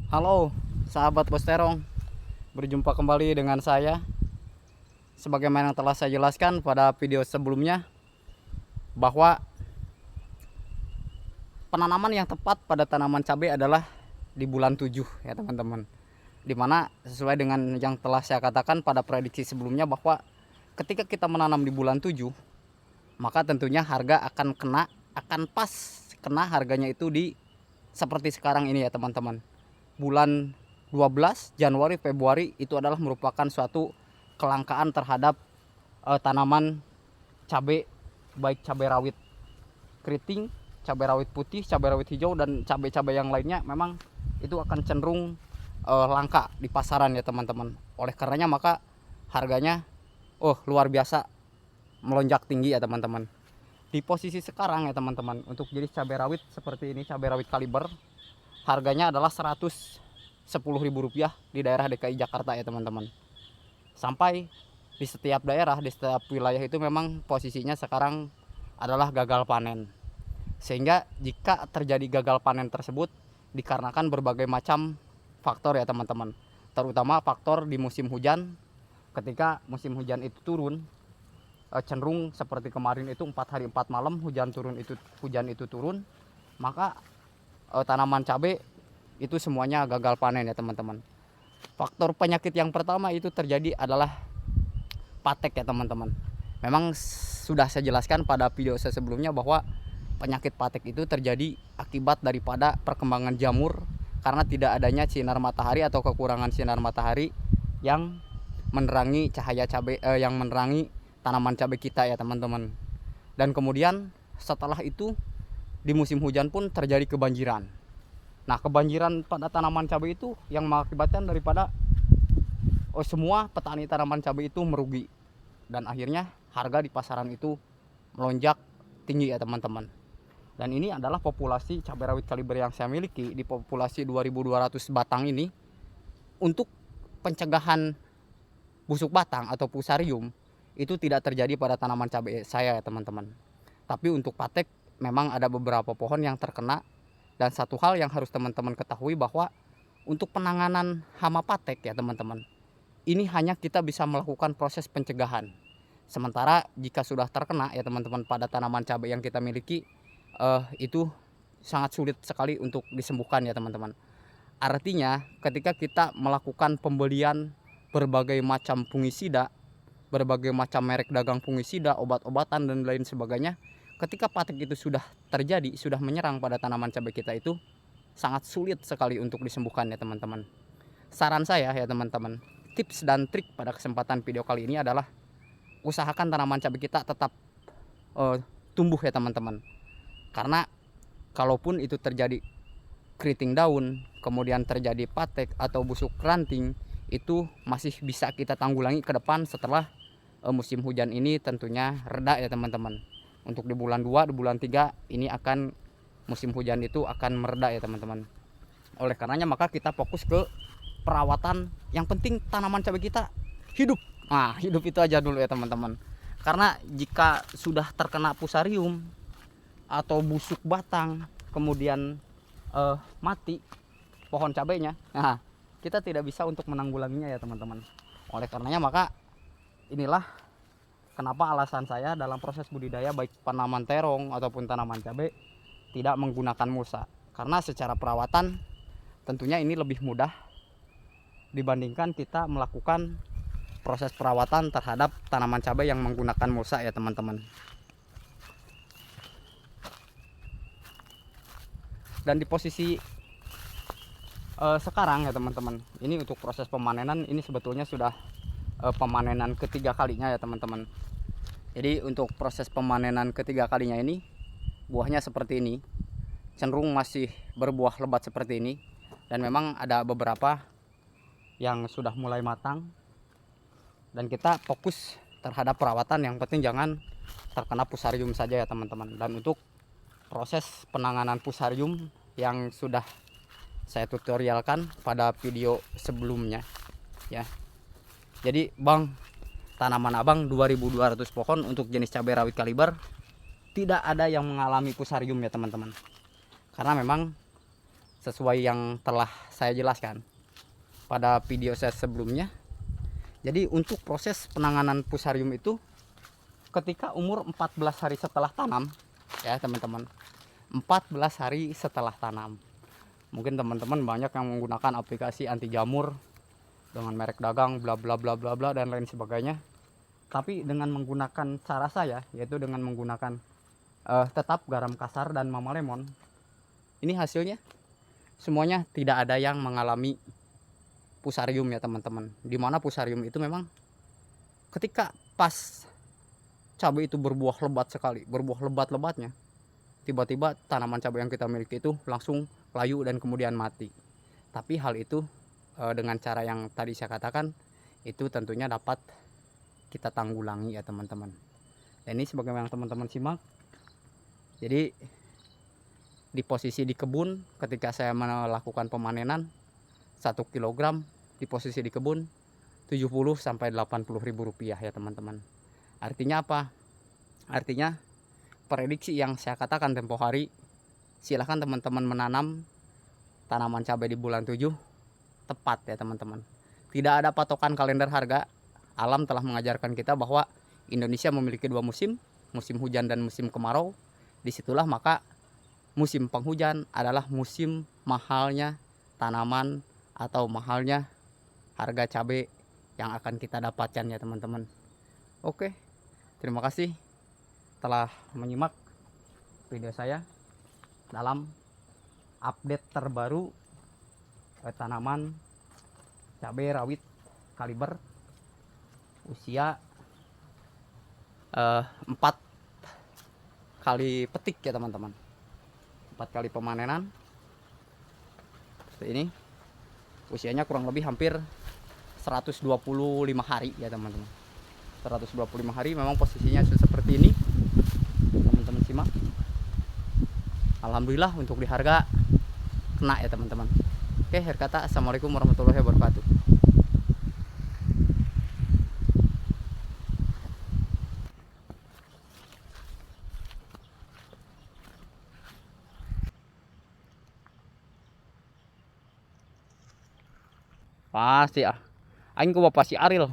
Halo sahabat Bos Terong, berjumpa kembali dengan saya. Sebagaimana yang telah saya jelaskan pada video sebelumnya, bahwa penanaman yang tepat pada tanaman cabai adalah di bulan 7 ya teman-teman. Dimana sesuai dengan yang telah saya katakan pada prediksi sebelumnya, bahwa ketika kita menanam di bulan 7, maka tentunya harga akan pas kena harganya itu di seperti sekarang ini ya teman-teman. Bulan 12 Januari Februari itu adalah merupakan suatu kelangkaan terhadap tanaman cabai, baik cabai rawit keriting, cabai rawit putih, cabai rawit hijau, dan cabai-cabai yang lainnya memang itu akan cenderung langka di pasaran ya teman-teman. Oleh karenanya maka harganya luar biasa melonjak tinggi ya teman-teman. Di posisi sekarang ya teman-teman, untuk jenis cabai rawit seperti ini, cabai rawit kaliber, harganya adalah Rp110.000 di daerah DKI Jakarta ya teman-teman. Sampai di setiap daerah, di setiap wilayah itu memang posisinya sekarang adalah gagal panen. Sehingga jika terjadi gagal panen tersebut dikarenakan berbagai macam faktor ya teman-teman. Terutama faktor di musim hujan. Ketika musim hujan itu turun, cenderung seperti kemarin itu 4 hari 4 malam hujan itu turun, maka tanaman cabai itu semuanya gagal panen ya teman-teman. Faktor penyakit yang pertama itu terjadi adalah patek ya teman-teman. Memang sudah saya jelaskan pada video saya sebelumnya bahwa penyakit patek itu terjadi akibat daripada perkembangan jamur karena tidak adanya sinar matahari atau kekurangan sinar matahari yang menerangi cahaya cabai, yang menerangi tanaman cabai kita ya teman-teman. Dan kemudian setelah itu di musim hujan pun terjadi kebanjiran. Nah, kebanjiran pada tanaman cabai itu yang mengakibatkan daripada semua petani tanaman cabai itu merugi, dan akhirnya harga di pasaran itu melonjak tinggi ya teman-teman. Dan ini adalah populasi cabai rawit kaliber yang saya miliki di populasi 2200 batang ini. Untuk pencegahan busuk batang atau fusarium itu tidak terjadi pada tanaman cabai saya ya teman-teman. Tapi untuk patek memang ada beberapa pohon yang terkena. Dan satu hal yang harus teman-teman ketahui bahwa untuk penanganan hama patek ya teman-teman, ini hanya kita bisa melakukan proses pencegahan. Sementara jika sudah terkena ya teman-teman pada tanaman cabai yang kita miliki, itu sangat sulit sekali untuk disembuhkan ya teman-teman. Artinya ketika kita melakukan pembelian berbagai macam fungisida, berbagai macam merek dagang fungisida, obat-obatan dan lain sebagainya, ketika patek itu sudah terjadi, sudah menyerang pada tanaman cabai kita, itu sangat sulit sekali untuk disembuhkan ya teman-teman. Saran saya ya teman-teman, tips dan trik pada kesempatan video kali ini adalah usahakan tanaman cabai kita tetap tumbuh ya teman-teman. Karena kalaupun itu terjadi keriting daun, kemudian terjadi patek atau busuk ranting, itu masih bisa kita tanggulangi ke depan setelah musim hujan ini tentunya reda ya teman-teman. Untuk di bulan 2, di bulan 3 ini akan musim hujan itu akan mereda ya teman-teman. Oleh karenanya maka kita fokus ke perawatan. Yang penting tanaman cabai kita hidup. Nah, hidup itu aja dulu ya teman-teman. Karena jika sudah terkena fusarium atau busuk batang, kemudian mati pohon cabainya, nah kita tidak bisa untuk menanggulanginya ya teman-teman. Oleh karenanya maka inilah kenapa alasan saya dalam proses budidaya baik tanaman terong ataupun tanaman cabai tidak menggunakan mulsa. Karena secara perawatan tentunya ini lebih mudah dibandingkan kita melakukan proses perawatan terhadap tanaman cabai yang menggunakan mulsa ya teman-teman. Dan di posisi sekarang ya teman-teman, ini untuk proses pemanenan ini sebetulnya sudah pemanenan ketiga kalinya ya teman-teman. Jadi untuk proses pemanenan ketiga kalinya ini buahnya seperti ini, cenderung masih berbuah lebat seperti ini. Dan memang ada beberapa yang sudah mulai matang. Dan kita fokus terhadap perawatan, yang penting jangan terkena fusarium saja ya teman-teman. Dan untuk proses penanganan fusarium yang sudah saya tutorialkan pada video sebelumnya ya. Jadi bang, tanaman abang 2200 pohon untuk jenis cabai rawit kaliber tidak ada yang mengalami fusarium ya teman-teman. Karena memang sesuai yang telah saya jelaskan pada video saya sebelumnya. Jadi untuk proses penanganan Fusarium itu ketika umur 14 hari setelah tanam ya teman-teman, 14 hari setelah tanam. Mungkin teman-teman banyak yang menggunakan aplikasi anti jamur dengan merek dagang bla bla bla bla bla dan lain sebagainya. Tapi dengan menggunakan cara saya, yaitu dengan menggunakan tetap garam kasar dan mama lemon, ini hasilnya semuanya tidak ada yang mengalami Fusarium ya teman-teman. Dimana Fusarium itu memang ketika pas cabai itu berbuah lebat sekali, berbuah lebat-lebatnya, tiba-tiba tanaman cabai yang kita miliki itu langsung layu dan kemudian mati. Tapi hal itu dengan cara yang tadi saya katakan itu tentunya dapat kita tanggulangi ya teman-teman. Dan ini sebagaimana teman-teman simak, jadi di posisi di kebun ketika saya melakukan pemanenan 1 kg di posisi di kebun 70 sampai 80 ribu rupiah ya teman-teman. Artinya apa? Artinya prediksi yang saya katakan tempo hari, silahkan teman-teman menanam tanaman cabai di bulan 7 tepat ya teman-teman. Tidak ada patokan kalender harga. Alam telah mengajarkan kita bahwa Indonesia memiliki 2 musim, musim hujan dan musim kemarau. Disitulah maka musim penghujan adalah musim mahalnya tanaman atau mahalnya harga cabai yang akan kita dapatkan ya teman-teman. Oke, terima kasih telah menyimak video saya dalam update terbaru tanaman cabai rawit kaliber usia 4 kali petik ya teman-teman, 4 kali pemanenan seperti ini. Usianya kurang lebih hampir 125 hari ya teman-teman. 125 hari memang posisinya seperti ini teman-teman simak. Alhamdulillah untuk di harga kena ya teman-teman. Oke, akhir kata assalamualaikum warahmatullahi wabarakatuh. Pasti ah, aing ku bapak si Aril.